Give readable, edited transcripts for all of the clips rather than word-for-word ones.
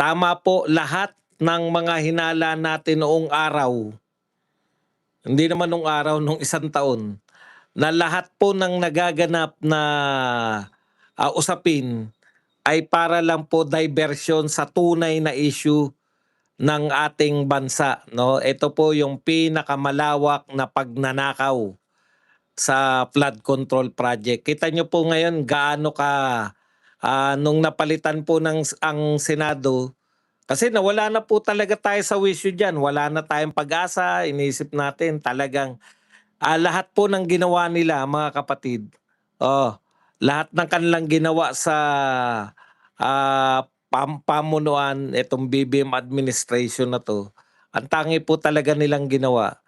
tama po lahat ng mga hinala natin noong araw, hindi naman nung araw, nung isang taon, na lahat po ng nagaganap na usapin ay para lang po diversion sa tunay na issue ng ating bansa. No? Ito po yung pinakamalawak na pagnanakaw sa flood control project. Kita nyo po ngayon gaano ka nung napalitan po ang Senado, kasi nawala na po talaga tayo sa wisyo dyan. Wala na tayong pag-asa. Inisip natin talagang lahat po ng ginawa nila, mga kapatid. Lahat ng kanilang ginawa sa pamunuan, itong BBM administration na to, ang tangi po talaga nilang ginawa,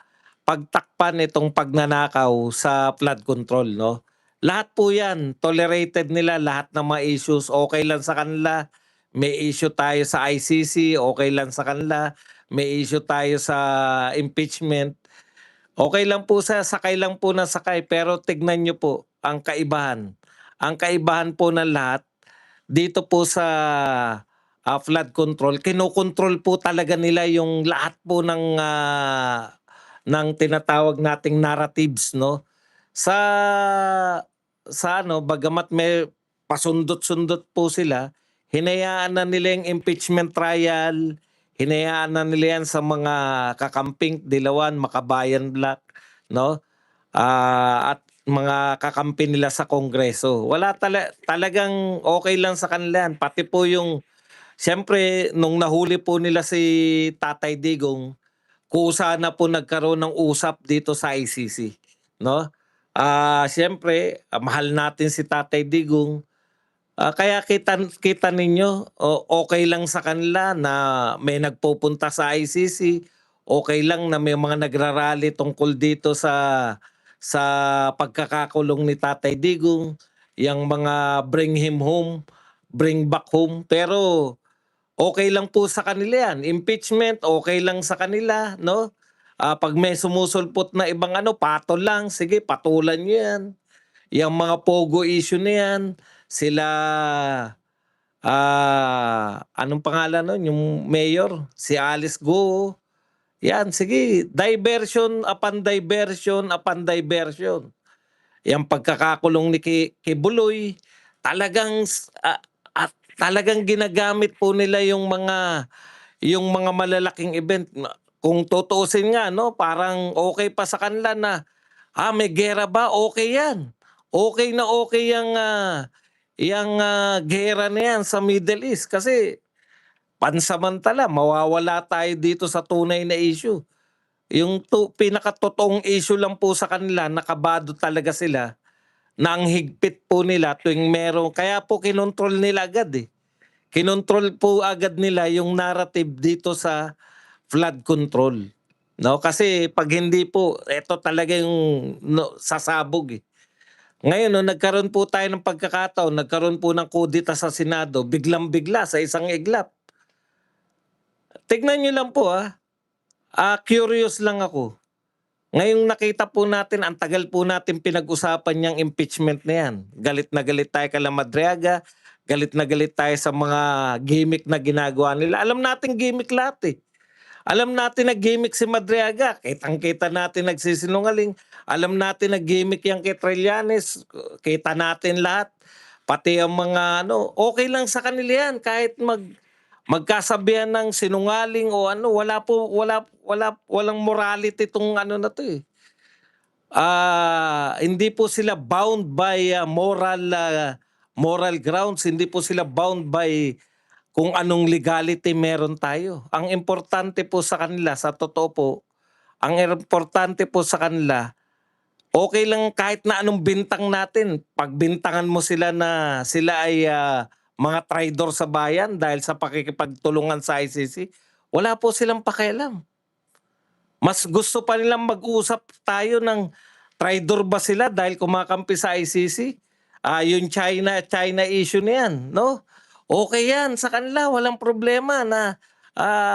pagtakpan itong pagnanakaw sa flood control. No? Lahat po yan, tolerated nila lahat ng mga issues, okay lang sa kanila. May issue tayo sa ICC, okay lang sa kanila. May issue tayo sa impeachment, okay lang po sa sakay lang po na sakay. Pero tignan nyo po ang kaibahan. Ang kaibahan po ng lahat, dito po sa flood control, kinokontrol po talaga nila yung lahat po ng tinatawag nating narratives, no? Sa bagamat may pasundot-sundot po sila, hinayaan na nila yung impeachment trial, hinayaan na nila yan sa mga kakamping Dilawan, Makabayan Black, no? At mga kakampi nila sa Kongreso. Talagang okay lang sa kanila yan. Pati po yung, siyempre, nung nahuli po nila si Tatay Digong, kusa na po nagkaroon ng usap dito sa ICC. No? Siyempre, mahal natin si Tatay Digong. Kaya kita ninyo, okay lang sa kanila na may nagpupunta sa ICC. Okay lang na may mga nagrarally tungkol dito sa pagkakakulong ni Tatay Digong, yung mga bring him home, bring back home. Pero okay lang po sa kanila yan. Impeachment, okay lang sa kanila, no? Pag may sumusulpot na ibang patol lang, sige, patulan nyo yan. Yung mga pogo issue na yan, sila, anong pangalan nun? Yung mayor, si Alice Go. Yan, sige, diversion upon diversion upon diversion. Yung pagkakakulong ni Kibuloy, talagang talagang ginagamit po nila yung mga malalaking event. Kung tutuusin nga, no, parang okay pa sa kanila na may gera ba? Okay yan. Okay na okay yung gera na yan sa Middle East kasi pansamantala mawawala tayo dito sa tunay na issue. Yung pinakatotoong issue lang po sa kanila, nakabado talaga sila na ang higpit po nila tuwing meron. Kaya po kinontrol nila agad eh. Kinontrol po agad nila yung narrative dito sa flood control. No? Kasi pag hindi po, ito talaga yung sasabog eh. Ngayon, no, nagkaroon po tayo ng pagkakataon, nagkaroon po ng kudita sa Senado, biglang-bigla sa isang iglap. Tignan nyo lang po curious lang ako. Ngayong nakita po natin, ang tagal po natin pinag-usapan niyang impeachment na yan. Galit na galit tayo kay Madriaga, galit na galit tayo sa mga gimmick na ginagawa nila. Alam natin gimmick lahat eh. Alam natin na gimmick si Madriaga. Kitang-kita natin nagsisinungaling. Alam natin na gimmick yung kay Trillanes. Kita natin lahat. Pati ang mga okay lang sa kanila yan. Kahit magkasabihan ng sinungaling o walang morality itong na to eh. Hindi po sila bound by moral grounds. Hindi po sila bound by kung anong legality meron tayo. Ang importante po sa kanila, sa totoo po, ang importante po sa kanila, okay lang kahit na anong bintang natin. Pagbintangan mo sila na sila ay mga traidor sa bayan dahil sa pakikipagtulungan sa ICC, wala po silang pakialam. Mas gusto pa nilang mag-usap tayo ng traidor ba sila dahil kumakampi sa ICC? Yung China issue na yan, no? Okay yan sa kanila, walang problema na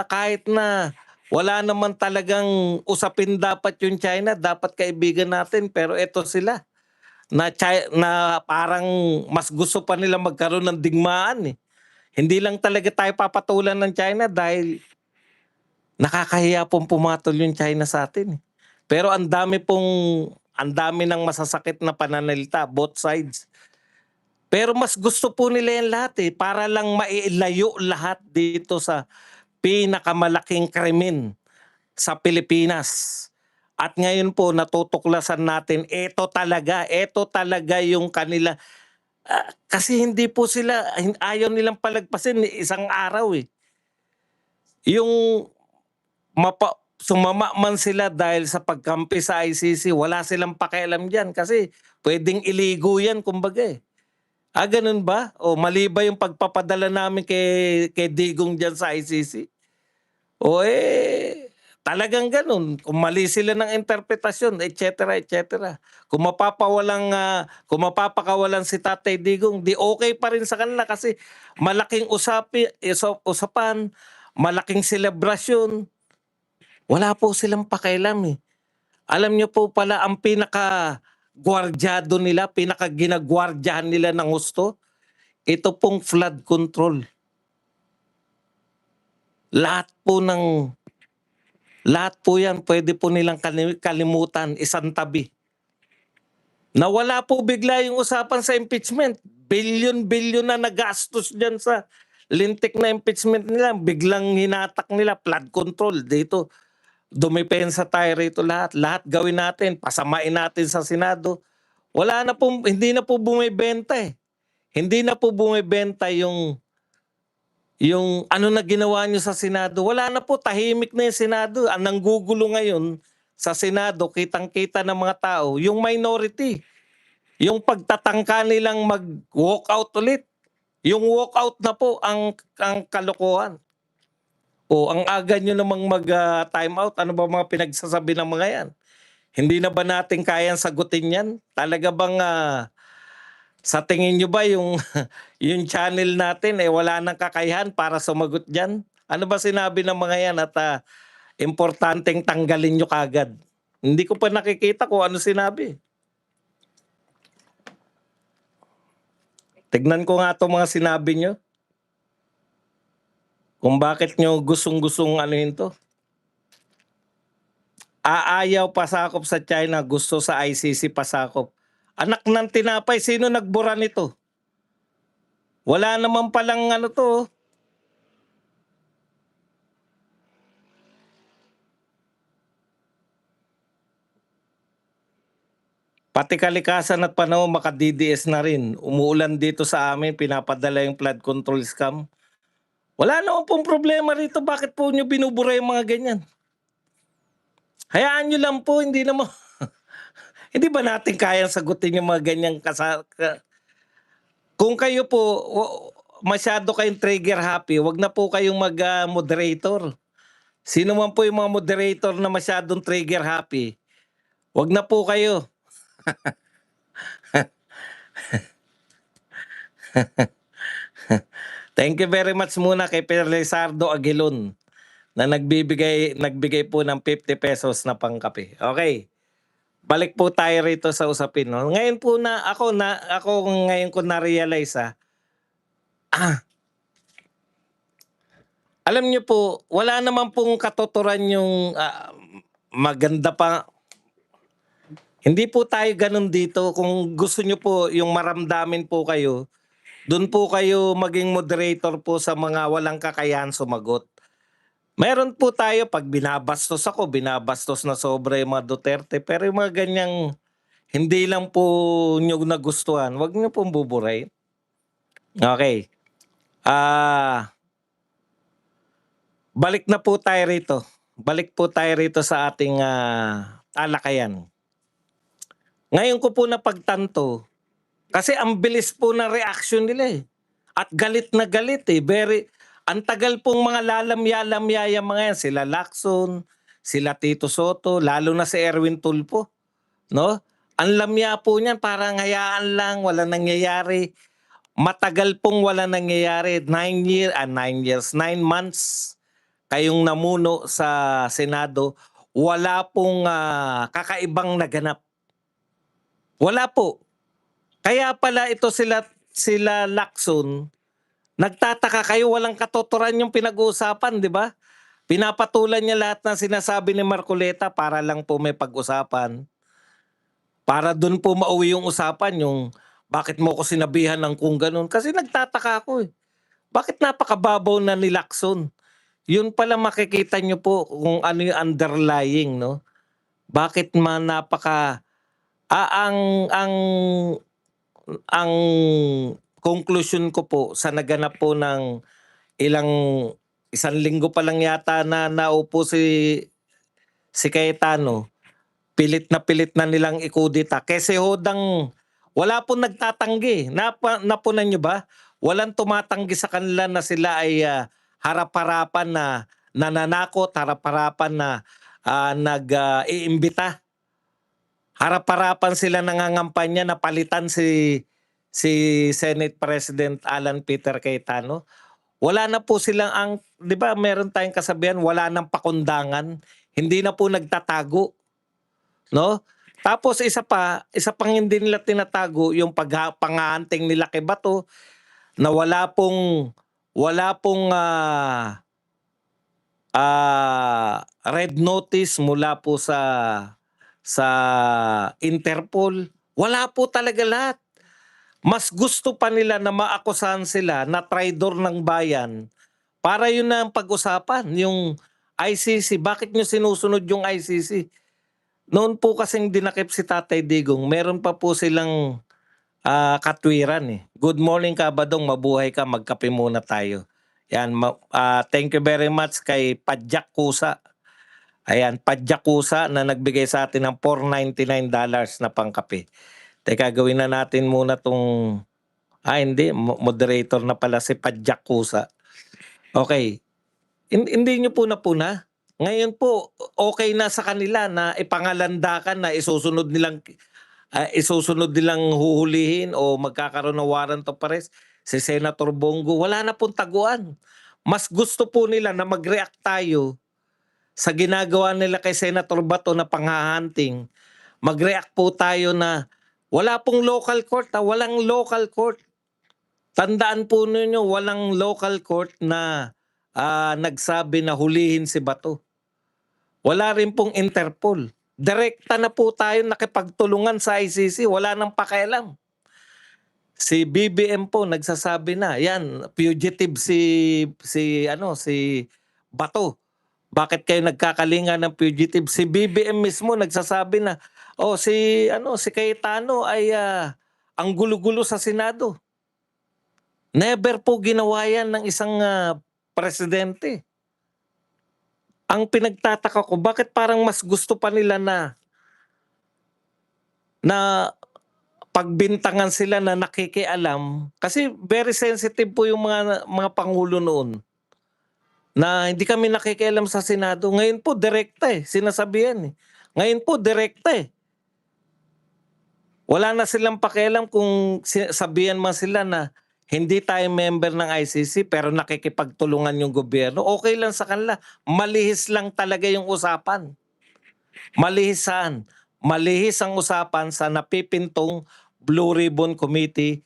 kahit na wala naman talagang usapin dapat yung China, dapat kaibigan natin, pero eto sila na parang mas gusto pa nila magkaroon ng digmaan eh. Hindi lang talaga tayo papatulan ng China dahil nakakahiya pong pumatol yung China sa atin, eh. Pero ang dami ng masasakit na pananalita, both sides. Pero mas gusto po nila yan lahat, eh, para lang mailayo lahat dito sa pinakamalaking krimen sa Pilipinas. At ngayon po natutuklasan natin, eto talaga yung kanila, kasi hindi po sila, ayaw nilang palagpasin isang araw, eh. Yung sumama man sila dahil sa pagkampi sa ICC, wala silang pakialam diyan kasi puwedeng iligo yan kumbaga, eh. Ganun ba? O mali ba yung pagpapadala namin kay Digong diyan sa ICC? Talagang gano'n. Kung mali sila ng interpretasyon, et cetera, et cetera. Kung mapapakawalan si Tatay Digong, 'di okay pa rin sa kanila kasi malaking usapan, malaking selebrasyon. Wala po silang pakialam, eh. Alam niyo po pala ang pinakagwardyado nila, pinakaginagwardiyahan nila ng husto, ito pong flood control. Lahat po ng Lahat po 'yan puwede po nilang kalimutan, isantabi. Nawala po bigla yung usapan sa impeachment. Bilyon-bilyon na nagastos diyan sa lintik na impeachment nila, biglang hinatak nila flood control. Dito, dumepensa tayo rito lahat. Lahat gawin natin, pasamain natin sa Senado. Hindi na po bumebenta, eh. Hindi na po bumebenta yung ano na ginawa niyo sa Senado. Wala na po, tahimik na yung Senado. Ang nanggugulo ngayon sa Senado, kitang-kita ng mga tao, yung minority. Yung pagtatangka nilang mag-walkout ulit. Yung walkout na po ang kalokohan. Ang aga nyo namang mag-time out. Ano ba mga pinagsasabi ng mga yan? Hindi na ba natin kayang sagutin yan? Talaga bang sa tingin nyo ba yung yung channel natin wala nang kakayahan para sumagot diyan? Ano ba sinabi ng mga yan at importanteng tanggalin nyo kaagad? Hindi ko pa nakikita kung ano sinabi. Tignan ko nga 'tong mga sinabi nyo. Kung bakit nyo gustong-gustong anuhin 'to. Aayaw pasakop sa China, gusto sa ICC pasakop. Anak ng tinapay, sino nagbura nito? Wala naman palang ano 'to, oh. Pati kalikasan at panahon maka-DDS na rin. Umuulan dito sa amin, pinapadala yung flood control scam. Wala naman pong problema rito, bakit po nyo binubura yung mga ganyan? Hayaan nyo lang po, hindi naman hindi ba natin kayang sagutin yung mga ganyang kung kayo po masyado kayong trigger happy, wag na po kayong moderator. Sino man po yung mga moderator na masyadong trigger happy, wag na po kayo. Thank you very much muna kay Felizardo Aguilon na nagbigay po ng 50 pesos na pangkape. Okay. Balik po tayo rito sa usapin, no. Ngayon po ako ngayon ko na-realize, alam niyo po, wala naman pong katuturan yung maganda pa. Hindi po tayo ganun dito. Kung gusto niyo po yung maramdamin po kayo, doon po kayo maging moderator po sa mga walang kakayahan sumagot. Meron po tayo pag binabastos ako, binabastos na sobra yung mga Duterte. Pero yung mga ganyang hindi lang po nyo nagustuhan, wag nyo pong buburahin. Okay. Balik na po tayo rito. Balik po tayo rito sa ating talakayan. Ngayon ko po napagtanto, kasi ang bilis po ng reaction nila, eh. At galit na galit, eh. Ang tagal pong mga lalamya-lamya yung mga yan. Sila Lacson, sila Tito Soto, lalo na si Erwin Tulfo. No? Ang lamya po niyan, parang hayaan lang, wala nangyayari. Matagal pong wala nangyayari. 9 months kayong namuno sa Senado, wala pong kakaibang naganap. Wala po. Kaya pala ito sila Lacson Nagtataka kayo, walang katotoran yung pinag-uusapan, di ba? Pinapatulan niya lahat ng sinasabi ni Marcoleta para lang po may pag-usapan. Para dun po mauwi yung usapan, yung bakit mo ko sinabihan ng kung ganun. Kasi nagtataka ako eh. Bakit napakababaw na ni Lacson? Yun pala makikita nyo po kung ano yung underlying, no? Bakit napaka ang conclusion ko po sa naganap po ng ilang isang linggo pa lang yata na naupo si Cayetano, pilit na nilang ikudita. Kasi hodang wala pong nagtatanggi. Napunan nyo ba? Walang tumatanggi sa kanila na sila ay harap-harapan na nananakot, harap-harapan na nag-iimbita. Harap-harapan sila nangangampanya na palitan si Senate President Alan Peter Cayetano. Wala na po silang 'di ba meron tayong kasabihan, wala nang pakundangan, hindi na po nagtatago, no? Tapos isa pang hindi nila tinatago yung panghahanting nila kay Bato na wala pong red notice mula po sa Interpol. Wala po talaga lahat. Mas gusto pa nila na maakusahan sila na traidor ng bayan para yun na ang pag-usapan, yung ICC. Bakit nyo sinusunod yung ICC? Noon po kasing dinakip si Tatay Digong, meron pa po silang katwiran eh. Good morning Kabadong, mabuhay ka, magkape muna tayo. Yan, thank you very much kay Padjak Kusa. Ayan, Padjak Kusa na nagbigay sa atin ng $499 na pangkape. Teka, gawin na natin muna tong hindi, moderator na pala si Padjak Kusa. Okay. Hindi nyo po napuna. Ngayon po, okay na sa kanila na ipangalandakan na isusunod nilang huhulihin o magkakaroon ng warrant of arrest si Senator Bongo. Wala na pong taguan. Mas gusto po nila na mag-react tayo sa ginagawa nila kay Senator Bato na panghahunting. Mag-react po tayo na wala pong local court, walang local court. Tandaan po ninyo, walang local court na nagsabi na hulihin si Bato. Wala rin pong Interpol. Direkta na po tayo nakipagtulungan sa ICC, wala nang pakialam. Si BBM po nagsasabi na, yan, fugitive si Bato. Bakit kayo nagkakalinga ng fugitive? Si BBM mismo nagsasabi na, si Cayetano ay ang gulo-gulo sa Senado. Never po ginawa yan ng isang presidente. Ang pinagtataka ko, bakit parang mas gusto pa nila na pagbintangan sila na nakikialam? Kasi very sensitive po yung mga pangulo noon. Na hindi kami nakikialam sa Senado. Ngayon po, direkta sinasabihan Ngayon po, direkta Wala na silang pakialam kung sabihan man sila na hindi tayo member ng ICC pero nakikipagtulungan yung gobyerno. Okay lang sa kanila. Malihis lang talaga yung usapan. Malihis saan? Malihis ang usapan sa napipintong Blue Ribbon Committee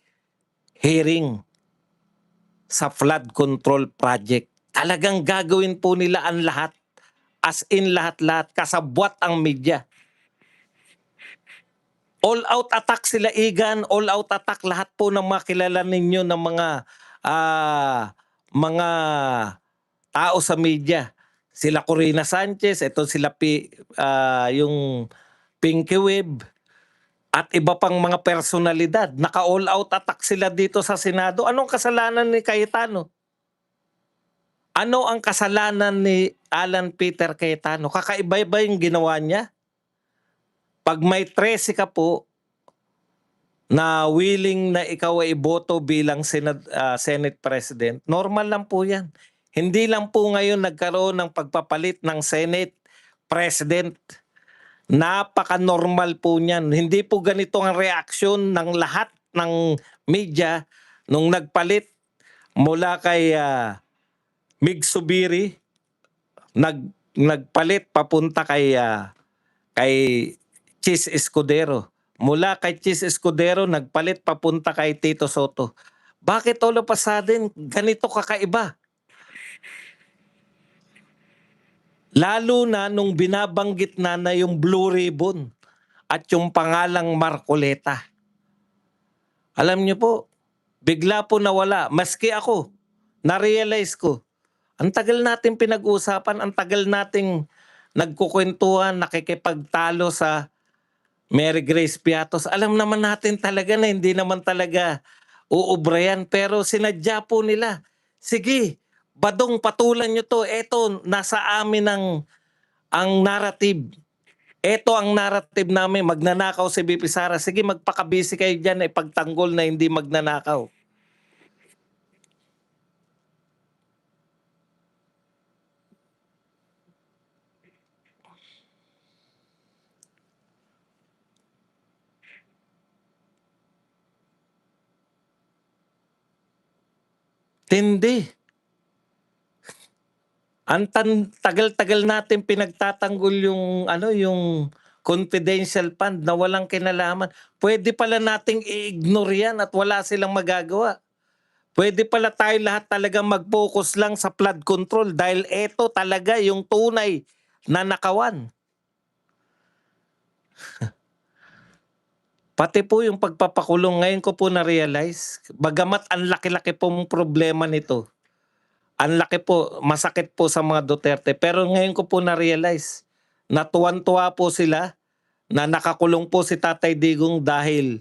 hearing sa flood control project. Talagang gagawin po nila ang lahat. As in lahat-lahat. Kasabwat ang media. All-out attack sila, Igan. All-out attack lahat po ng mga kilala ninyo ng mga tao sa media. Sila Corina Sanchez, ito sila yung Pinky Web, at iba pang mga personalidad. Naka-all-out attack sila dito sa Senado. Anong kasalanan ni Cayetano? Ano ang kasalanan ni Alan Peter Cayetano? Kakaiba-iba yung ginawa niya. Pag may 13 ka po na willing na ikaw ay iboto bilang Senate President, normal lang po yan. Hindi lang po ngayon nagkaroon ng pagpapalit ng Senate President. Napaka-normal po niyan. Hindi po ganito ang reaksyon ng lahat ng media nung nagpalit mula kay Mig Subiri, nagpalit papunta kay Chis Escudero. Mula kay Chis Escudero, nagpalit papunta kay Tito Soto. Bakit all of a sudden ganito kakaiba? Lalo na nung binabanggit na yung Blue Ribbon at yung pangalang Marcoleta. Alam niyo po, bigla po nawala. Maski ako, na-realize ko, ang tagal natin pinag-uusapan, ang tagal nating nagkukwentuhan, nakikipagtalo sa Mary Grace Piatos. Alam naman natin talaga na hindi naman talaga uubra yan, pero sinadya po nila. Sige, Badong, patulan nyo to. Eto, nasa amin ang narrative. Eto ang narrative namin, magnanakaw si BP Sara. Sige, magpakabisi kayo dyan, ipagtanggol na hindi magnanakaw. Tindi. Ang tagal-tagal natin pinagtatanggol yung yung confidential fund na walang kinalaman. Pwede pala nating i-ignore yan at wala silang magagawa. Pwede pala tayo lahat talaga mag-focus lang sa flood control dahil eto talaga yung tunay na nakawan. Pati po yung pagpapakulong, ngayon ko po na-realize, bagamat ang laki-laki pong problema nito, ang laki po, masakit po sa mga Duterte, pero ngayon ko po na-realize, na tuwan-tuwa po sila na nakakulong po si Tatay Digong dahil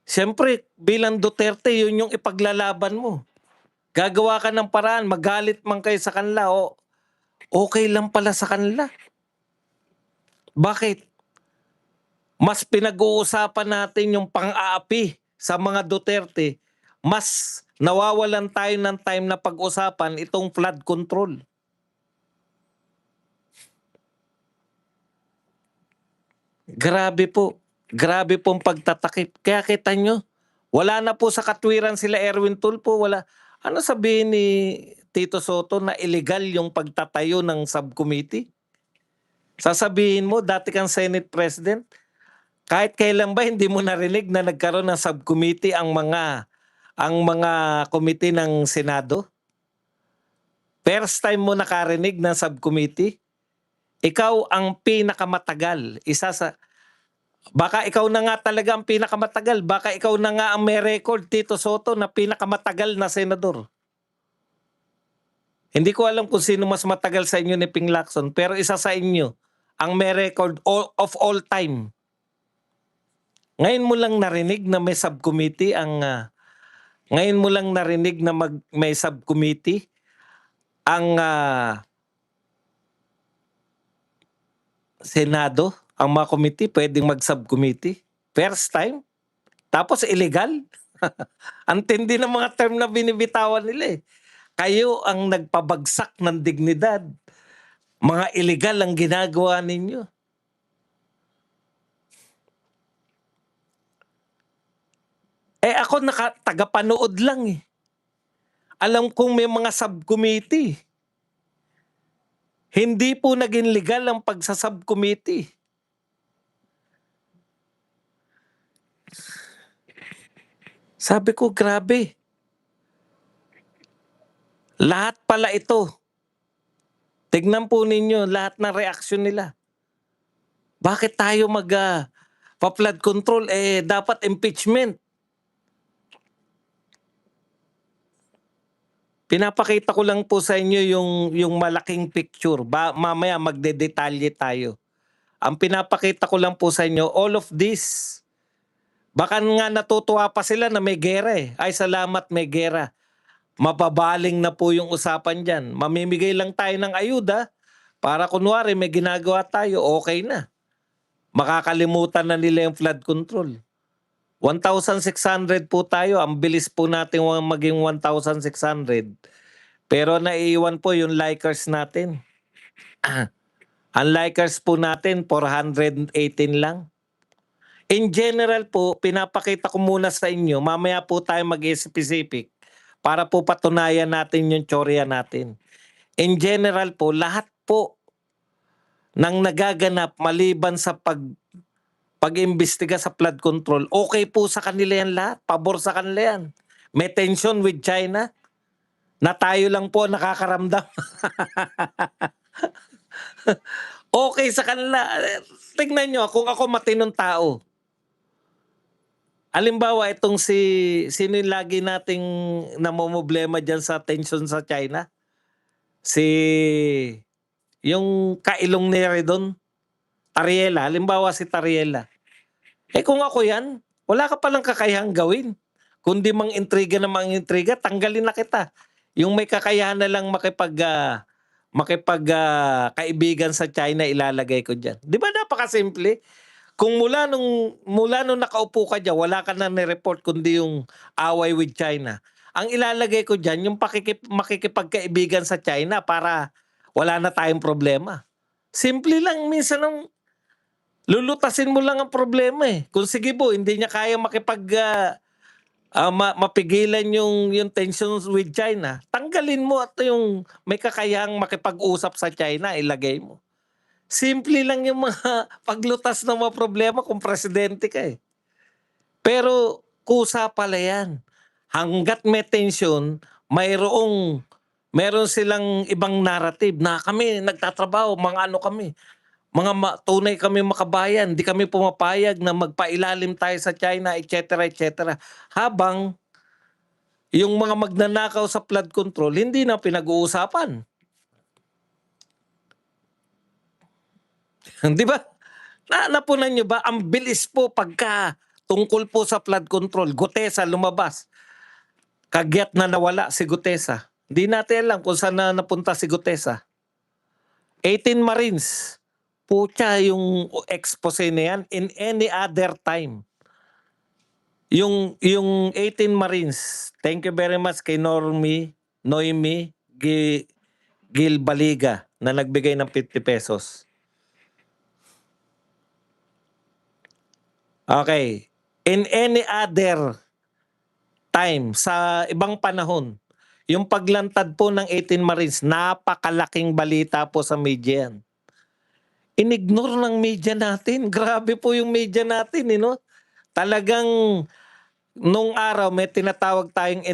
siyempre bilang Duterte, yun yung ipaglalaban mo. Gagawa ka ng paraan, magalit man kayo sa kanila o okay lang pala sa kanila. Bakit? Mas pinag-uusapan natin yung pang-aapi sa mga Duterte, mas nawawalan tayo ng time na pag-usapan itong flood control. Grabe po. Grabe pong pagtatakip. Kaya kita nyo, wala na po sa katwiran sila Erwin Tulfo. Wala. Ano sabihin ni Tito Soto na illegal yung pagtatayo ng subcommittee? Sasabihin mo, dati kang Senate President, kahit kailan ba hindi mo narinig na nagkaroon ng subcommittee ang mga komite ng Senado? First time mo nakarinig ng subcommittee? Ikaw ang pinakamatagal. Baka ikaw na nga talaga ang pinakamatagal. Baka ikaw na nga ang may record, Tito Soto, na pinakamatagal na senador. Hindi ko alam kung sino mas matagal sa inyo ni Ping Lacson, pero isa sa inyo ang may record of all time. Ngayon mo lang narinig na may subcommittee ngayon mo lang narinig na may subcommittee ang Senado, ang mga committee pwedeng mag-subcommittee. First time. Tapos illegal. Ang tindi ng mga term na binibitawan nila eh. Kayo ang nagpabagsak ng dignidad. Mga illegal ang ginagawa ninyo. Ako tagapanood lang eh. Alam kong may mga subcommittee. Hindi po naging legal ang pagsasubcommittee. Sabi ko, grabe. Lahat pala ito. Tignan po ninyo lahat ng reaksyon nila. Bakit tayo pa-flood control? Dapat impeachment. Pinapakita ko lang po sa inyo yung malaking picture. Mamaya magdedetalye tayo. Ang pinapakita ko lang po sa inyo, all of this. Baka nga natutuwa pa sila na may gera eh. Ay salamat may gera. Mababaling na po yung usapan dyan. Mamimigay lang tayo ng ayuda para kunwari may ginagawa tayo, okay na. Makakalimutan na nila yung flood control. 1,600 po tayo. Ang bilis po natin maging 1,600. Pero naiiwan po yung likers natin. Ang likers po natin, 418 lang. In general po, pinapakita ko muna sa inyo, mamaya po tayo mag-specific para po patunayan natin yung teorya natin. In general po, lahat po ng nagaganap maliban sa pag-imbestiga sa flood control, okay po sa kanila yan lahat. Pabor sa kanila yan. may tension with China na tayo lang po nakakaramdam. Okay sa kanila. Tignan nyo, kung ako matinong tao, halimbawa itong sino yung lagi nating namomroblema dyan sa tension sa China? Si, yung kailong ni Redon, Tariela. Halimbawa si Tariela. Kung ako yan, wala ka palang kakayahang gawin. Kundi mang intriga na mang intriga, tanggalin na kita. Yung may kakayahan na lang kaibigan sa China, ilalagay ko dyan. Di ba napakasimple? Kung mula nung nakaupo ka dyan, wala ka na ni-report kundi yung away with China. Ang ilalagay ko dyan, yung makikipagkaibigan sa China para wala na tayong problema. Simple lang, minsan lulutasin mo lang ang problema eh. Kung sige po, hindi niya kaya mapigilan yung tensions with China, tanggalin mo at yung may kakayahang makipag-usap sa China, ilagay mo. Simple lang yung mga paglutas ng mga problema kung presidente ka eh. Pero kusa pala yan. Hanggat may tension, meron silang ibang narrative na kami nagtatrabaho, mga ano kami, tunay kami makabayan, di kami pumapayag na magpailalim tayo sa China, etc. etc. Habang yung mga magnanakaw sa flood control, hindi na pinag-uusapan. Di ba? Napunan nyo ba? Ang bilis po pagka tungkol po sa flood control. Gutesa lumabas. Kagyat na nawala si Gutesa. Hindi natin alam kung saan na napunta si Gutesa. 18 Marines. Pucha yung expose na yan in any other time. Yung 18 Marines, thank you very much kay Noemi Gil Baliga na nagbigay ng 50 pesos. Okay. In any other time, sa ibang panahon, yung paglantad po ng 18 Marines, napakalaking balita po sa media yan. Inignore ng media natin. Grabe po yung media natin, no? Talagang nung araw may tinatawag tayong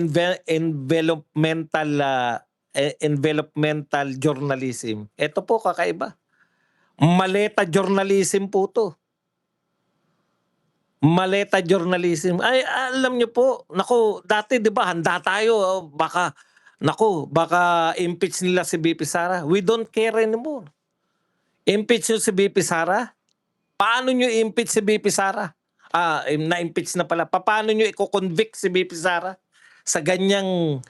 envelopmental journalism. Ito po kakaiba. Maleta journalism po to. Maleta journalism. Ay, alam nyo po, naku, dati 'di ba handa tayo, baka impeach nila si BP Sara. We don't care anymore. Impeach nyo si BP Sara? Paano nyo impeach si BP Sara? Na-impeach na pala. Paano nyo i-convict si BP Sara? Sa ganyang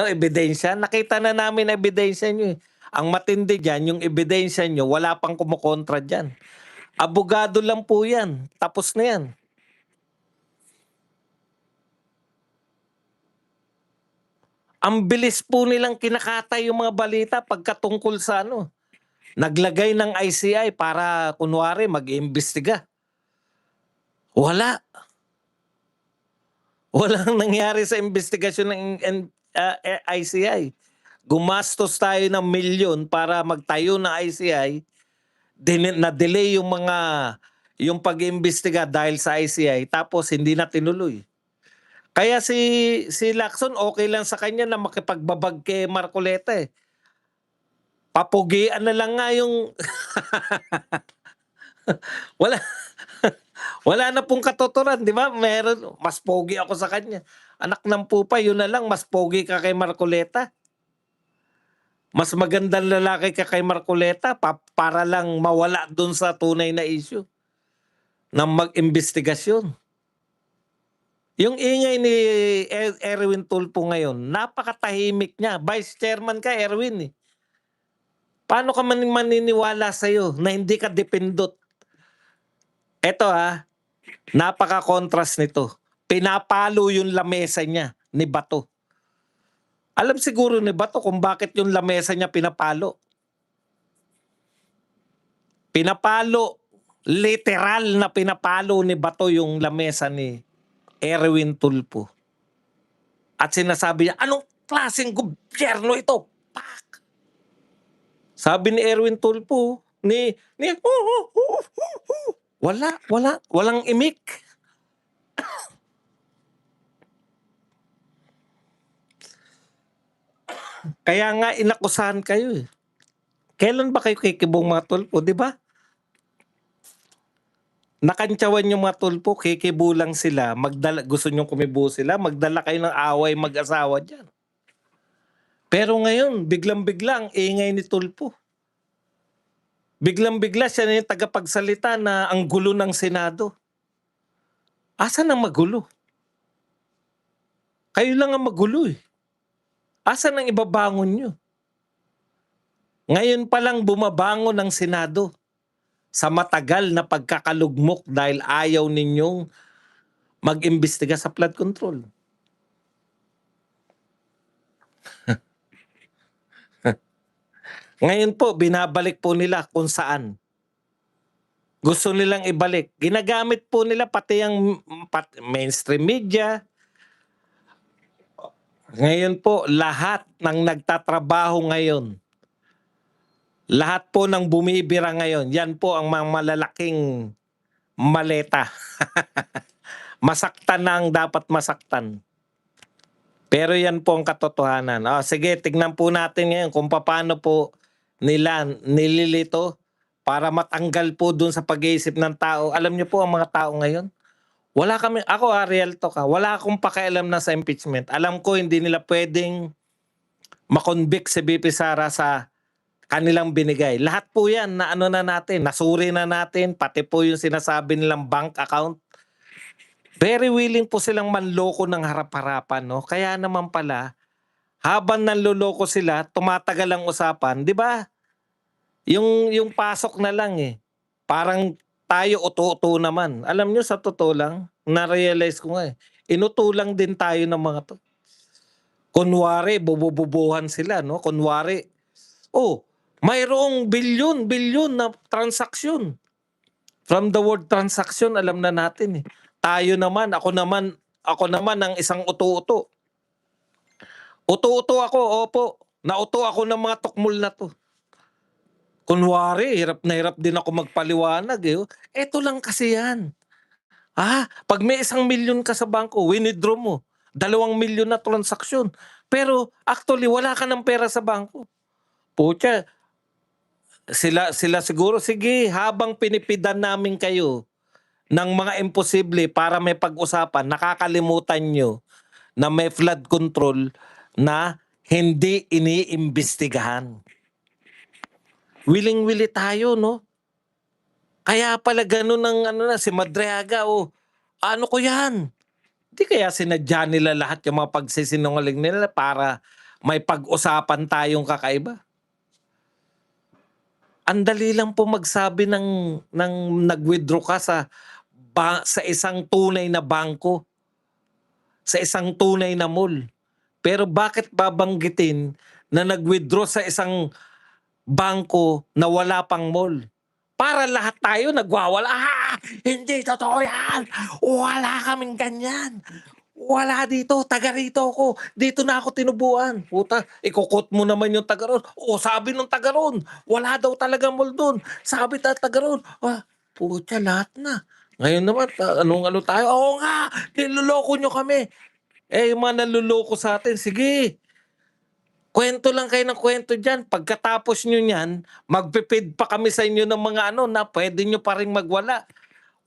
ebidensya? Nakita na namin ang ebidensya nyo eh. Ang matindi dyan, yung ebidensya nyo, wala pang kumukontra dyan. Abogado lang po yan. Tapos na yan. Ang bilis po nilang kinakatay yung mga balita pagkatungkol sa naglagay ng ICI para kunwari mag-iimbestiga. Wala. Walang nangyari sa investigasyon ng ICI. Gumastos tayo ng milyon para magtayo ng ICI. Na-delay yung pag-iimbestiga dahil sa ICI tapos hindi na tinuloy. Kaya si Lacson okay lang sa kanya na makipagbabag kay Marcoleta eh. Papugian na lang nga yung wala na pong katuturan, di ba? Meron, mas pogi ako sa kanya. Anak ng pupa, yun na lang, mas pogi ka kay Marcoleta. Mas magandang lalaki ka kay Marcoleta para lang mawala dun sa tunay na issue ng mag-investigasyon. Yung ingay ni Erwin Tulfo ngayon, napakatahimik niya. Vice Chairman ka, Erwin eh. Paano ka maniniwala sa'yo na hindi ka dependot? Eto napaka-contrast nito. Pinapalo yung lamesa niya ni Bato. Alam siguro ni Bato kung bakit yung lamesa niya pinapalo. Pinapalo, literal na pinapalo ni Bato yung lamesa ni Erwin Tulfo. At sinasabi niya, anong klaseng gobyerno ito? Pak! Sabi ni Erwin Tulfo, walang imik. Kaya nga inakusahan kayo, eh. Kailan ba kayo kikibong mga tulpo, 'di ba? Nakantyawan yung mga tulpo, kikibo lang sila, gusto niyong kumibo sila, magdala kayo ng away mag-asawa diyan. Pero ngayon, biglang-bigla ang ingay ni tulpo. Biglang-bigla siya na yung tagapagsalita na ang gulo ng Senado. Asan ang magulo? Kayo lang ang magulo, eh. Asan ang ibabangon niyo? Ngayon pa lang bumabangon ang Senado sa matagal na pagkakalugmok dahil ayaw ninyong mag-imbestiga sa flood control. Ngayon po, binabalik po nila kung saan. Gusto nilang ibalik. Ginagamit po nila pati ang mainstream media. Ngayon po, lahat ng nagtatrabaho ngayon, lahat po ng bumibira ngayon, yan po ang mga malalaking maleta. Masaktan na ang dapat masaktan. Pero yan po ang katotohanan. Sige, tignan po natin ngayon kung paano po nila nililito para matanggal po dun sa pag-iisip ng tao. Alam niyo po ang mga tao ngayon, ako real talk wala akong pakialam na sa impeachment. Alam ko hindi nila pwedeng makonvict si BP Sara sa kanilang binigay. Lahat po yan na ano na natin, nasuri na natin, pati po yung sinasabi nilang bank account. Very willing po silang manloko ng harap-harapan, no? Kaya naman pala, habang nanloloko sila, tumatagal ang usapan, 'di ba? Yung pasok na lang eh. Parang tayo uto-uto naman. Alam nyo sa totoo lang, na-realize ko nga eh. Inuto lang din tayo ng mga to. Kunwari, bubububuhan sila, no? Kunwari, mayroong bilyon na transaksyon. From the word transaction, alam na natin eh. Ako naman ang isang uto-uto. Uto-uto ako, opo. Nauto ako ng mga tukmol na to. Kunwari, hirap na hirap din ako magpaliwanag eh. Eto lang kasi yan. Pag may 1,000,000 ka sa bangko, winidraw mo. 2,000,000 na transaksyon. Pero actually, wala ka ng pera sa bangko. Putya, sila siguro, sige, habang pinipidan namin kayo ng mga imposible para may pag-usapan, nakakalimutan nyo na may flood control na hindi iniimbestigahan. Wiling-wili tayo, no? Kaya pala ganun ang si Madriaga, ano ko yan? Di kaya sinadya nila lahat yung mga pagsisinungaling nila para may pag-usapan tayong kakaiba? Ang dali lang po magsabi ng nag-withdraw ka sa isang tunay na bangko, sa isang tunay na mall. Pero bakit babanggitin na nag-withdraw sa isang bangko na wala pang mall? Para lahat tayo nagwawala. Hindi totoo yan. Wala kaming ganyan. Wala dito. Taga rito ako. Dito na ako tinubuan. Puta, ikukot mo naman yung taga ron. Sabi nung taga ron, wala daw talaga mall doon. Sabi taga ron. Puta, lahat na. Ngayon naman, ano tayo? Oo nga, niloloko nyo kami. Yung mga naluloko sa atin, sige. Kwento lang kayo ng kwento dyan. Pagkatapos nyo niyan, magpipid pa kami sa inyo ng mga na pwede nyo pa rin magwala.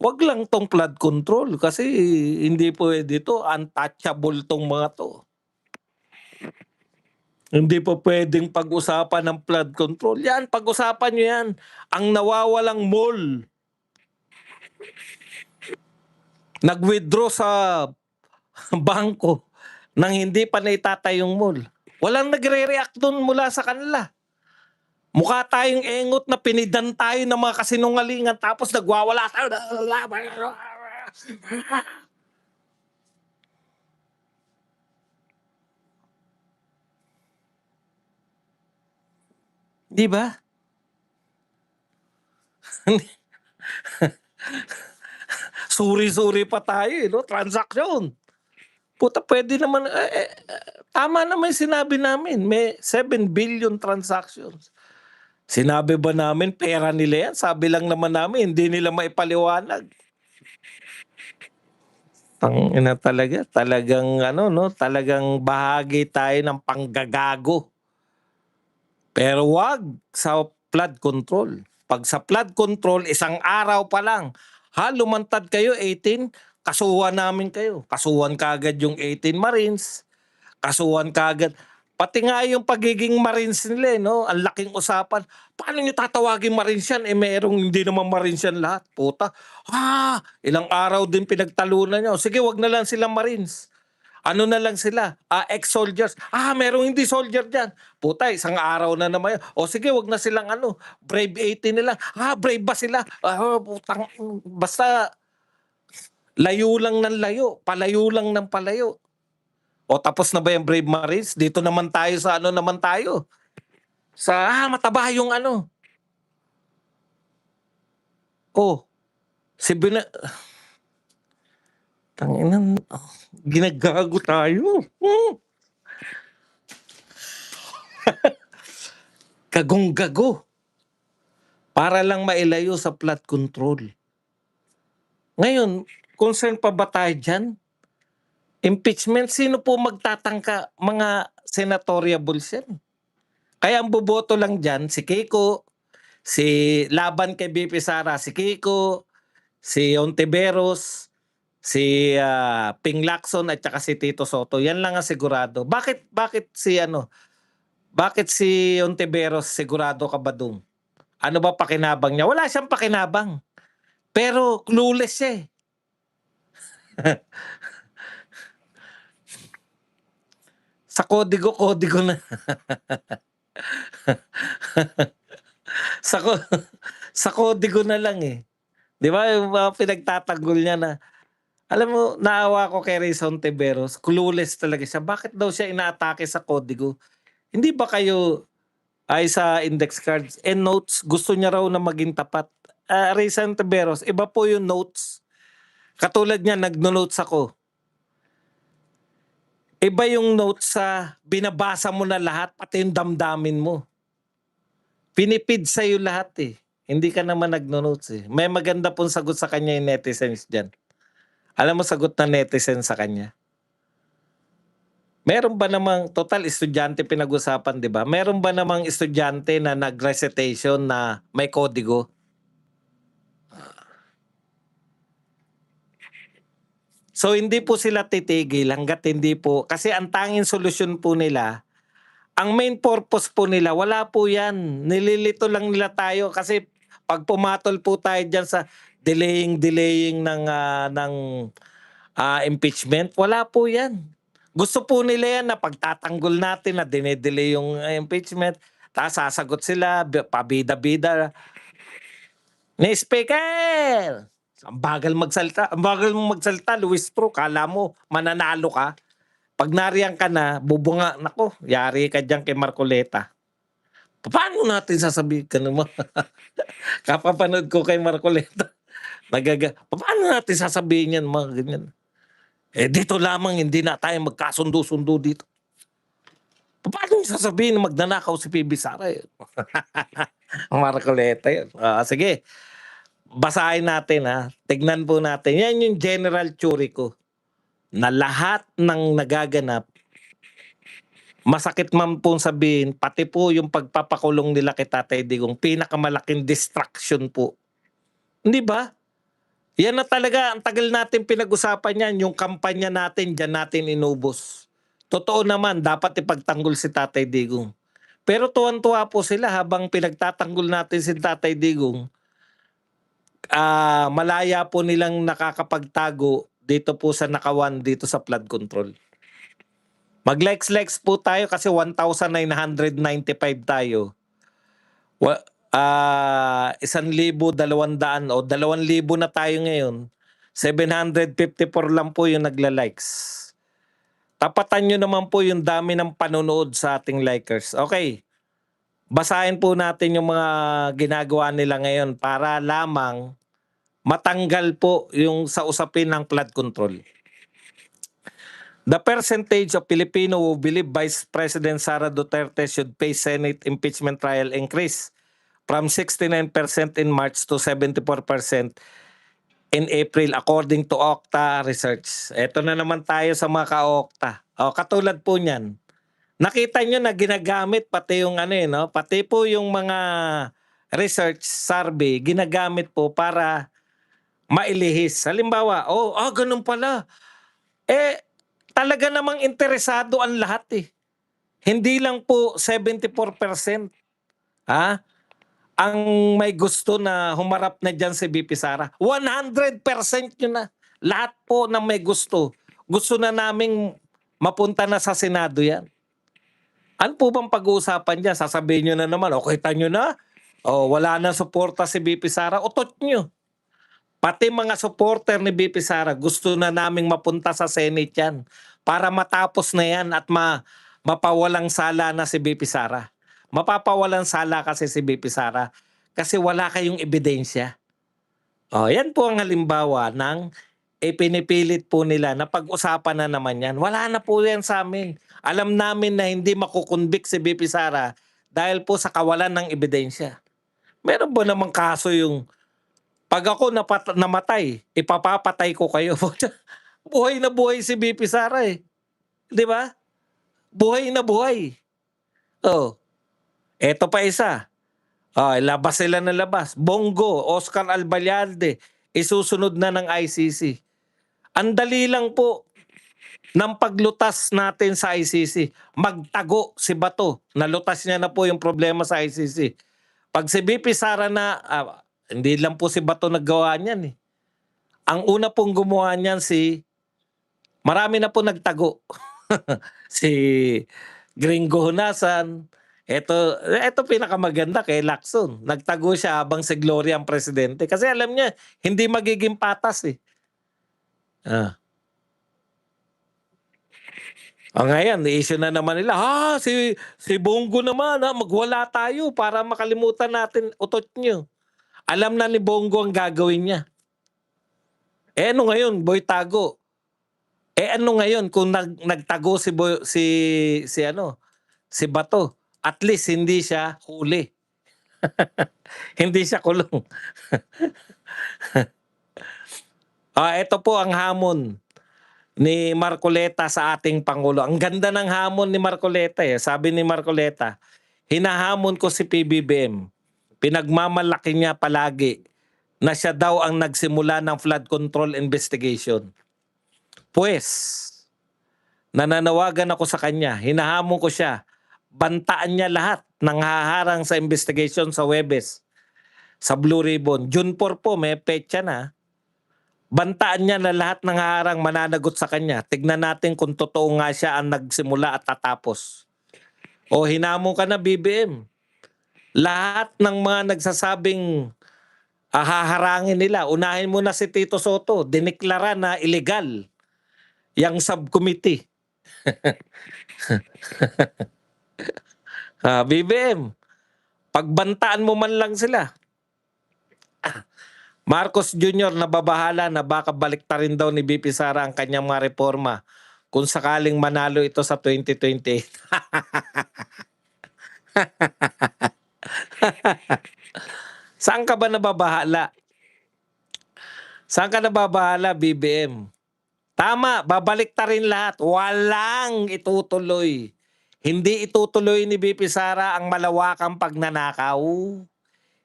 Wag lang tong flood control kasi hindi pwede to. Untouchable tong mga to. Hindi pa pwedeng pag-usapan ng flood control. Yan, pag-usapan nyo yan. Ang nawawalang mall. Nag-withdraw sa bangko nang hindi pa naitatayong mall. Walang nagre-react doon mula sa kanila. Mukha tayong engot na pinidan tayo ng mga kasinungalingan tapos nagwawala tayo. Di ba? Suri-suri pa tayo no? Transaction. Puta, pwede naman, tama naman yung sinabi namin, may 7 billion transactions. Sinabi ba namin pera nila yan? Sabi lang naman namin, hindi nila maipaliwanag. Tangina talaga, talagang talagang bahagi tayo ng panggagago. Pero wag sa flood control. Pag sa flood control, isang araw pa lang, lumantad kayo 18, kasuhan namin kayo. Kasuhan kaagad yung 18 Marines, kasuhan kaagad. Pati nga yung pagiging Marines nila, no? Ang laking usapan. Paano nyo tatawagin Marines yan? Merong hindi naman Marines yan lahat. Puta. Ilang araw din pinagtalunan nyo. Sige, wag na lang silang Marines. Ano na lang sila? Ex-soldiers. Merong hindi soldier dyan. Puta, isang araw na naman. O sige, wag na silang Brave 80 nila. Brave ba sila? Putang, basta layo lang ng layo. Palayo lang ng palayo. O tapos na ba yung Brave Marines? Dito naman tayo sa naman tayo. Sa mataba yung si Tanginan, ginagago tayo. Kagong-gago. Para lang mailayo sa flood control. Ngayon, concern pa ba tayo dyan? Impeachment, sino po magtatangka? Mga senatoriables yan. Kaya ang boboto lang dyan, si Kiko, si laban kay BP Sara, si Kiko, si Ontiveros, si Ping Lacson at saka si Tito Soto. Yan lang ang sigurado. Bakit si Ontiveros sigurado ka ba dun? Ano ba pakinabang niya? Wala siyang pakinabang. Pero clueless siya eh. Sa kodigo na. sa kodigo na lang eh. Di ba? Yung mga pinagtatanggol niya na, alam mo, naawa ko kay Rizon Tiberos, clueless talaga siya. Bakit daw siya inaatake sa kodigo? Hindi ba kayo, ay sa index cards and notes, gusto niya raw na maging tapat? Rizon Tiberos, iba po yung notes. Katulad niya, nagno-notes ako. Iba yung notes sa binabasa mo na lahat, pati yung damdamin mo. Pinipid sa'yo lahat eh. Hindi ka naman nagno-notes eh. May maganda pong sagot sa kanya yung netizens dyan. Alam mo sagot na netizen sa kanya? Meron ba namang, total estudyante pinag-usapan, di ba? Meron ba namang estudyante na nag-recitation na may kodigo? So hindi po sila titigil hanggat hindi po, kasi ang tanging solusyon po nila, ang main purpose po nila, wala po yan. Nililito lang nila tayo kasi pag pumatol po tayo dyan sa delaying ng impeachment, wala po yan. Gusto po nila yan na pagtatanggol natin na dinedelay yung impeachment, tapos sasagot sila, pabida-bida. Ni Speaker! Ang bagal magsalita. Ang bagal mong magsalita, Luis Pro. Kala mo, mananalo ka. Pag nariyan ka na, bubunga, nako, yari ka dyan kay Marcoleta. Paano natin sasabihin ka naman? Kapapanood ko kay Marcoleta. Paano natin sasabihin yan, mga ganyan? Dito lamang hindi na tayo magkasundo-sundo dito. Paano sasabihin na magnanakaw si PB Sara? Marcoleta yun. Sige, basahin natin ha. Tignan po natin. Yan yung general theory ko. Na lahat ng nagaganap, masakit man pong sabihin, pati po yung pagpapakulong nila kay Tatay Digong, pinakamalaking distraction po. Hindi ba? Yan na talaga, ang tagal natin pinag-usapan yan, yung kampanya natin, dyan natin inubos. Totoo naman, dapat ipagtanggol si Tatay Digong. Pero tuwan-tuwa po sila habang pinagtatanggol natin si Tatay Digong, malaya po nilang nakakapagtago dito po sa nakawan dito sa flood control. Mag-likes po tayo kasi 1,995 tayo. 1,200 o 2,000 na tayo ngayon. 754 lang po yung nagla-likes. Tapatan nyo naman po yung dami ng panonood sa ating likers. Okay. Basahin po natin yung mga ginagawa nila ngayon para lamang matanggal po yung sa usapin ng flood control. The percentage of Filipino who believe Vice President Sara Duterte should face Senate impeachment trial increase from 69% in March to 74% in April according to Okta Research. Ito na naman tayo sa mga ka-Okta. Katulad po niyan, Nakita nyo na ginagamit pati yung ano eh, no? Pati po yung mga research survey, ginagamit po para mailihis. Halimbawa, ganun pala. Eh, talaga namang interesado ang lahat eh. Hindi lang po 74% ah, ang may gusto na humarap na dyan si VP Sara. 100% yun na. Lahat po ng may gusto. Gusto na naming mapunta na sa Senado yan. Ano po bang pag-uusapan dyan? Sasabihin nyo na naman, kita nyo na, wala na suporta si VP Sara. Utot nyo. Pati mga supporter ni VP Sara, gusto na naming mapunta sa Senate yan para matapos na yan at mapawalang sala na si VP Sara. Mapapawalang sala kasi si VP Sara kasi wala kayong ebidensya. Yan po ang halimbawa ng pinipilit po nila na pag-usapan na naman yan. Wala na po yan sa amin. Alam namin na hindi makukonvict si VP Sara dahil po sa kawalan ng ebidensya. Meron ba namang kaso yung pag ako namatay, ipapapatay ko kayo? Buhay na buhay si VP Sara eh. Di ba? Buhay na buhay. Eto pa isa. Labas sila na labas. Bongo, Oscar Albayalde, isusunod na ng ICC. Ang dali lang po ng paglutas natin sa ICC. Magtago si Bato. Nalutas niya na po yung problema sa ICC. Pag si VP Sara na, hindi lang po si Bato naggawa niyan eh. Ang una pong gumawa niyan marami na po nagtago. Si Gringo Hunasan. Ito pinakamaganda kay Lacson. Nagtago siya habang si Gloria ang presidente. Kasi alam niya, hindi magiging patas eh. Ngayon, issue na naman nila, si Bongo naman, magwala tayo para makalimutan natin utot nyo. Alam na ni Bongo ang gagawin niya. Ano ngayon, Boy Tago? Ano ngayon kung nagtago si Bato, at least hindi siya huli. Hindi siya kulong. Ito po ang hamon ni Marcoleta sa ating Pangulo. Ang ganda ng hamon ni Marcoleta eh. Sabi ni Marcoleta, hinahamon ko si PBBM. Pinagmamalaki niya palagi na siya daw ang nagsimula ng flood control investigation. Pues, nananawagan ako sa kanya, hinahamon ko siya, bantaan niya lahat ng haharang sa investigation sa Huwebes, sa Blue Ribbon. June 4 po, may petsa na. Bantaan niya na lahat ng haharang mananagot sa kanya. Tignan natin kung totoo nga siya ang nagsimula at tatapos. Hinamon ka na BBM. Lahat ng mga nagsasabing haharangin nila, unahin mo na si Tito Soto, dineklara na illegal yung subcommittee. BBM, pagbantaan mo man lang sila. Marcos Jr. nababahala na baka baliktarin daw ni VP Sara ang kanyang mga reforma kung sakaling manalo ito sa 2028. Saan ka ba nababahala? Saan ka nababahala, BBM? Tama, babaliktarin lahat. Walang itutuloy. Hindi itutuloy ni VP Sara ang malawakang pagnanakaw.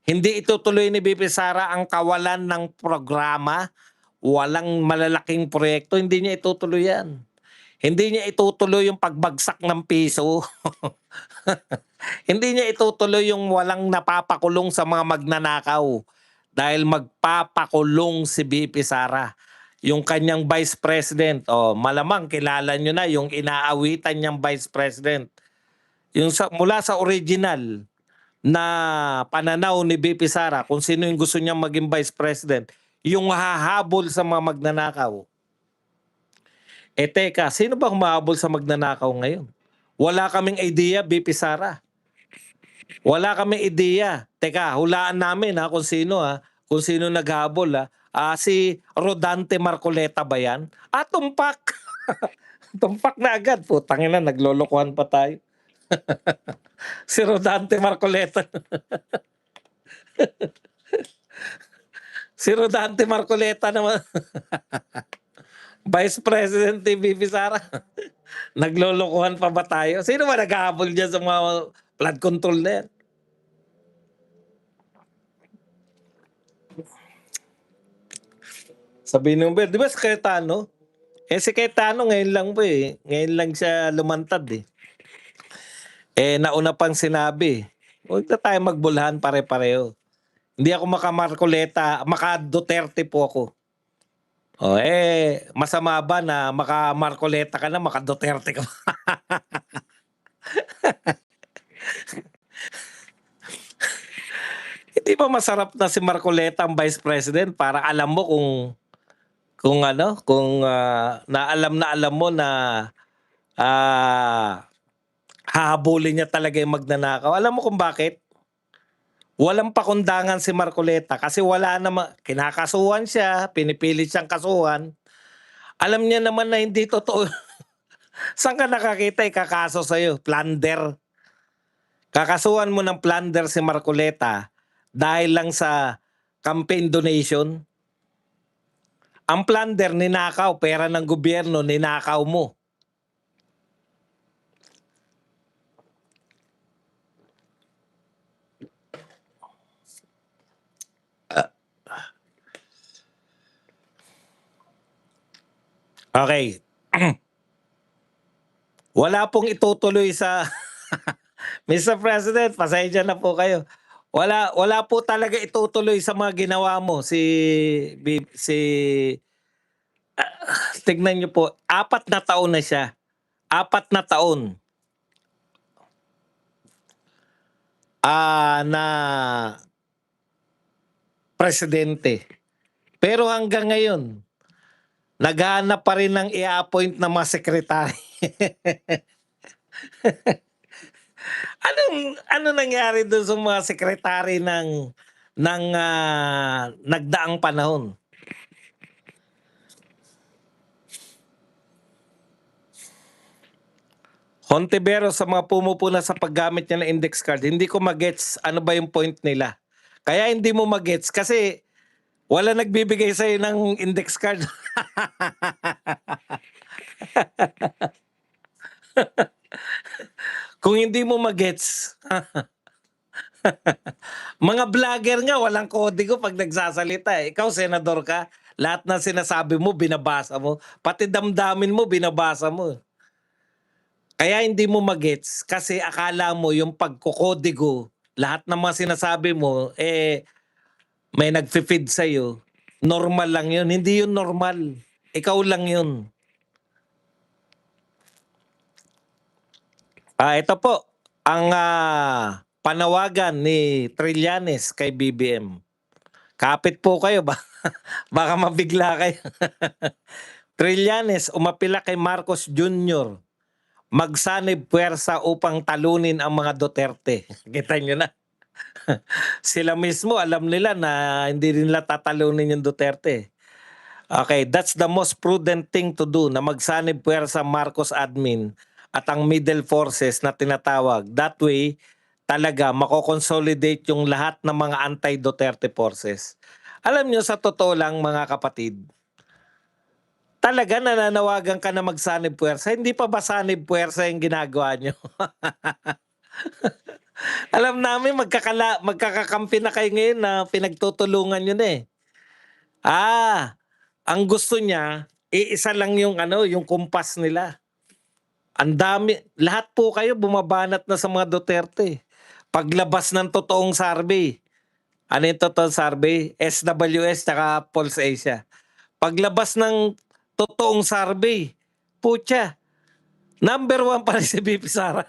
Hindi itutuloy ni VP Sara ang kawalan ng programa. Walang malalaking proyekto. Hindi niya itutuloy yan. Hindi niya itutuloy yung pagbagsak ng piso. Hindi niya itutuloy yung walang napapakulong sa mga magnanakaw. Dahil magpapakulong si VP Sara. Yung kanyang Vice President, malamang kilala nyo na yung inaawitan niyang Vice President. Yung mula sa original na pananaw ni VP Sara kung sino yung gusto niyang maging Vice President, yung hahabol sa mga magnanakaw. Teka, sino ba humahabol sa magnanakaw ngayon? Wala kaming idea, VP Sara. Wala kaming idea. Teka, hulaan namin kung sino kung sino naghabol si Rodante Marcoleta ba yan? Tumpak. Tumpak na agad. Putangina, naglolokohan pa tayo. Si Rodante Marcoleta. Si Rodante Marcoleta naman. Vice President ni VP Sara. Naglolokohan pa ba tayo? Sino ba naghahabol diyan sa mga flood control na yan? Sabihin mo ba, di ba si Cayetano? Si Cayetano ngayon lang po eh. Ngayon lang siya lumantad eh. Nauna pang sinabi, huwag na tayo magbulhan pare-pareho. Hindi ako maka-Marcoleta, maka-Duterte po ako. Masama ba na maka-Marcoleta ka na, maka-Duterte ka pa? Hindi ba masarap na si Marcoleta ang Vice President para alam mo kung ano, kung na alam mo na hahabulin niya talaga yung magnanakaw. Alam mo kung bakit? Walang pakundangan si Marcoleta kasi wala naman, kinakasuhan siya, pinipilit siyang kasuhan. Alam niya naman na hindi totoo. Saan ka nakakita ikakaso sa'yo? Plunder. Kakasuhan mo ng plunder si Marcoleta dahil lang sa campaign donation. Ang plunder, ninakaw, pera ng gobyerno, ninakaw mo. Okay. Wala pong itutuloy sa Mr. President, pasensya na po kayo. Wala po talaga itutuloy sa mga ginawa mo tignan niyo po, 4 na taon na siya. 4 na taon. Na presidente. Pero hanggang ngayon, naghahanap pa rin ng i-appoint na mga sekretary. Ano nangyari doon sa mga sekretary ng nagdaang panahon? Hontiveros sa mga pumupuna sa paggamit niya ng index card, hindi ko magets ano ba yung point nila. Kaya hindi mo magets kasi wala nagbibigay sa'yo ng index card. Kung hindi mo magets, mga vlogger nga walang kodigo pag nagsasalita eh. Ikaw senador ka, lahat na sinasabi mo binabasa mo, pati damdamin mo binabasa mo. Kaya hindi mo magets kasi akala mo yung pagkokodigo, lahat ng mga sinasabi mo may nagfi-feed sa'yo. Normal lang yun. Hindi yun normal. Ikaw lang yun. Ito po, ang panawagan ni Trillanes kay BBM. Kapit po kayo ba? Baka mabigla kayo. Trillanes umapila kay Marcos Jr. Magsanib puwersa upang talunin ang mga Duterte. Kita nyo na. Sila mismo alam nila na hindi rin nila tatalunin yung Duterte. Okay, that's the most prudent thing to do na magsanib puwersa Marcos admin at ang middle forces na tinatawag. That way, talaga makokonsolidate yung lahat ng mga anti-Duterte forces. Alam nyo, sa totoo lang mga kapatid, talaga nananawagan ka na magsanib puwersa, hindi pa ba sanib puwersa yung ginagawa nyo? Alam namin magkakakampi na kayo ngayon na pinagtutulungan nyo na eh. Ang gusto niya, iisa lang yung yung kumpas nila. Ang dami, lahat po kayo bumabanat na sa mga Duterte. Paglabas ng totoong survey, ano yung totoong survey? SWS tsaka Pulse Asia. Paglabas ng totoong survey, putya, number 1 pa rin si BP Sara.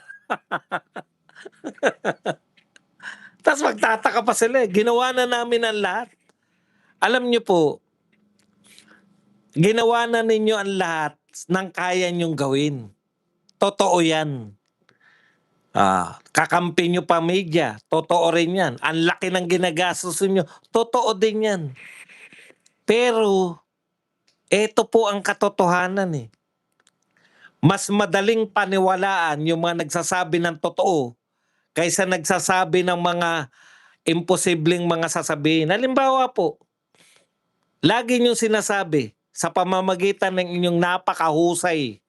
Tapos magtataka pa sila ginawa na namin ang lahat. Alam niyo po, ginawa na ninyo ang lahat ng kaya nyong gawin. Totoo yan. Kakampi nyo pa media, totoo rin yan. Ang laki ng ginagastos nyo, totoo din yan. Pero, eto po ang katotohanan eh. Mas madaling paniwalaan yung mga nagsasabi ng totoo kaysa nagsasabi ng mga imposibleng mga sasabihin. Halimbawa po, lagi nyo sinasabi sa pamamagitan ng inyong napakahusay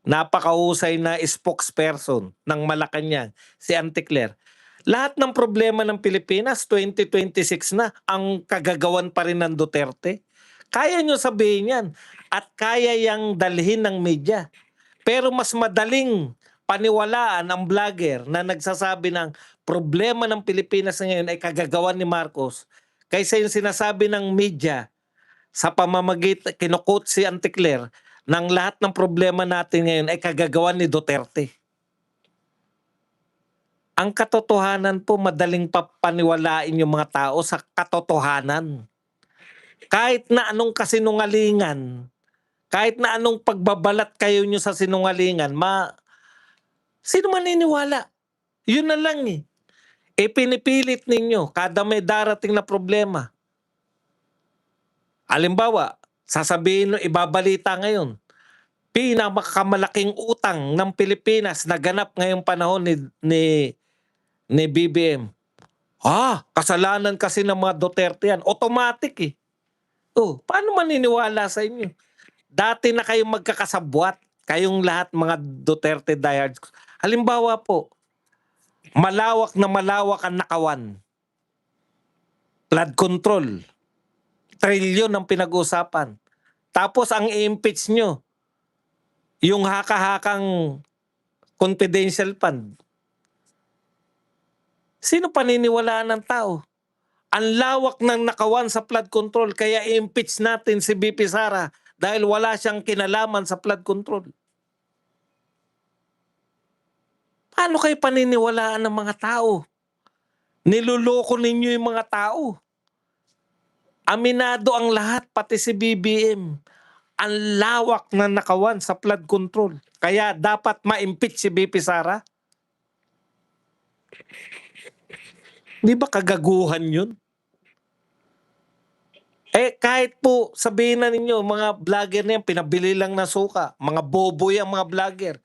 napakahusay na spokesperson ng Malacanang, si Auntie Claire. Lahat ng problema ng Pilipinas, 2026 na, ang kagagawan pa rin ng Duterte. Kaya nyo sabihin yan at kaya yang dalhin ng media. Pero mas madaling paniwalaan ang vlogger na nagsasabi ng problema ng Pilipinas ngayon ay kagagawan ni Marcos kaysa yung sinasabi ng media sa pamamagitan, kinukot si Auntie Claire, ng lahat ng problema natin ngayon ay kagagawan ni Duterte. Ang katotohanan po, madaling papaniwalain yung mga tao sa katotohanan. Kahit na anong kasinungalingan, kahit na anong pagbabalat kayo nyo sa sinungalingan, sino maniniwala? Yun na lang eh. Pinipilit ninyo kada may darating na problema. Halimbawa, sasabihin, ibabalita ngayon, pinakamalaking utang ng Pilipinas na ganap ngayong panahon ni BBM. Kasalanan kasi ng mga Duterte yan. Automatic eh. Paano maniniwala sa inyo? Dati na kayong magkakasabwat, kayong lahat mga Duterte diehards. Halimbawa po, malawak na malawak ang nakawan. Flood control. Trilyon ang pinag-usapan. Tapos ang i-impeach nyo, yung haka-hakang confidential fund. Sino paniniwalaan ng tao? Ang lawak ng nakawan sa flood control, kaya i-impeach natin si BP Sara dahil wala siyang kinalaman sa flood control. Paano kayo paniniwalaan ng mga tao? Niluloko ninyo yung mga tao. Aminado ang lahat, pati si BBM. Ang lawak na nakawan sa flood control. Kaya dapat ma-impeach si BP Sara. Di ba kagaguhan yun? Kahit po sabihin na ninyo, mga vlogger na yan, pinabili lang na suka. Mga bobo yan, mga vlogger.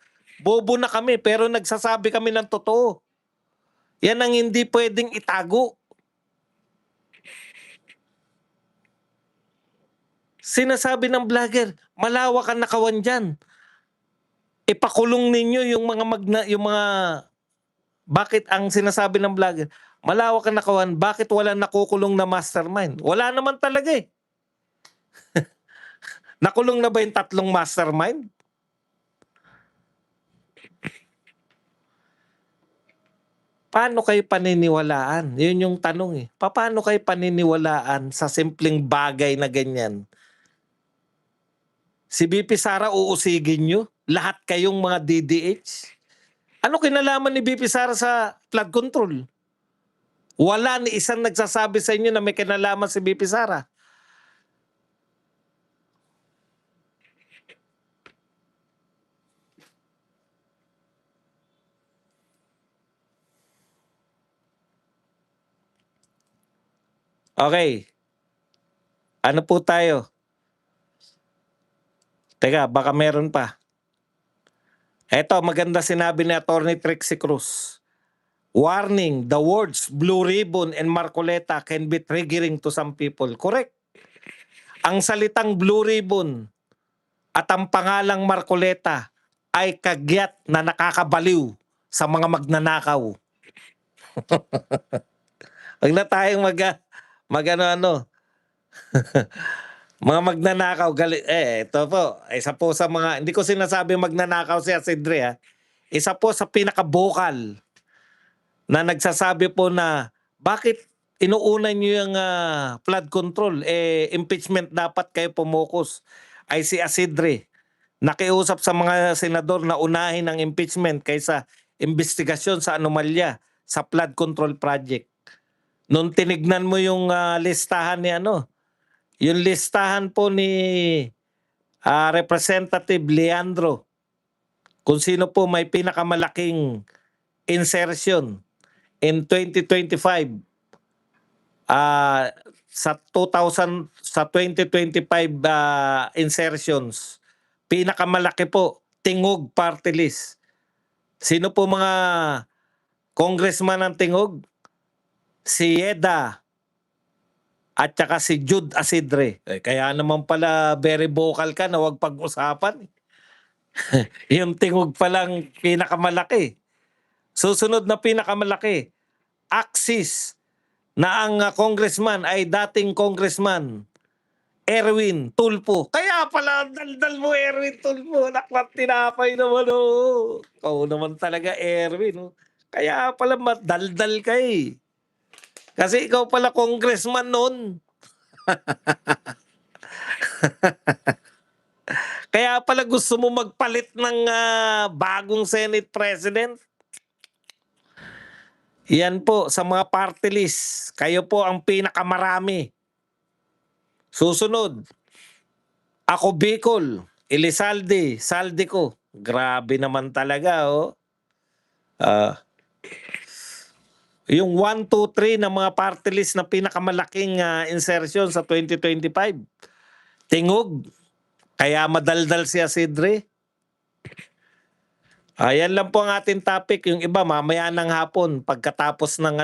Bobo na kami, pero nagsasabi kami ng totoo. Yan ang hindi pwedeng itago. Sinasabi ng vlogger, malawak ang nakawan dyan. Ipakulong ninyo yung mga bakit ang sinasabi ng vlogger, malawak ang nakawan, bakit wala nakukulong na mastermind? Wala naman talaga eh. Nakulong na ba yung 3 mastermind? Paano kayo paniniwalaan? Yun yung tanong eh. Paano kayo paniniwalaan sa simpleng bagay na ganyan? Si BP Sara uusigin nyo? Lahat kayong mga DDH? Ano kinalaman ni BP Sara sa flood control? Wala ni isang nagsasabi sa inyo na may kinalaman si BP Sara. Okay. Ano po tayo? Teka, baka meron pa. Eto, maganda sinabi ni Atty. Trixie Cruz. Warning, the words Blue Ribbon and Marcoleta can be triggering to some people. Correct. Ang salitang Blue Ribbon at ang pangalang Marcoleta ay kagyat na nakakabaliw sa mga magnanakaw. Huwag na tayong ano. Mga magnanakaw, ito po, isa po sa mga, hindi ko sinasabi magnanakaw si Asidre ha. Isa po sa pinaka-vocal na nagsasabi po na bakit inuuna nyo yung flood control, impeachment dapat kayo pumukus, ay si Asidre. Nakiusap sa mga senador na unahin ang impeachment kaysa investigasyon sa anomalya sa flood control project. Nung tinignan mo yung listahan ni yung listahan po ni Representative Leandro, kung sino po may pinakamalaking insertion in 2025 sa 2025 insertions, pinakamalaki po Tingog Party List. Sino po mga congressman ng Tingog? Si Yeda at saka si Jude Asidre. Kaya naman pala very vocal ka na wag pag-usapan. Yung tingog pa lang pinakamalaki. Susunod na pinakamalaki, Axis, na ang congressman ay dating congressman Erwin Tulfo. Kaya pala daldal mo Erwin Tulfo, naklat tinapay naman oh. Ikaw naman talaga Erwin oh. Kaya pala madaldal ka eh. Kasi ikaw pala congressman noon. Kaya pala gusto mo magpalit ng bagong Senate President. Yan po sa mga party list. Kayo po ang pinakamarami. Susunod, ako Bicol, Elizalde, Saldico. Grabe naman talaga oh. Yung 1, 2, 3 na mga party list na pinakamalaking insertion sa 2025. Tingog. Kaya madaldal si Asidre. Ayan lang po ang ating topic. Yung iba mamaya ng hapon pagkatapos ng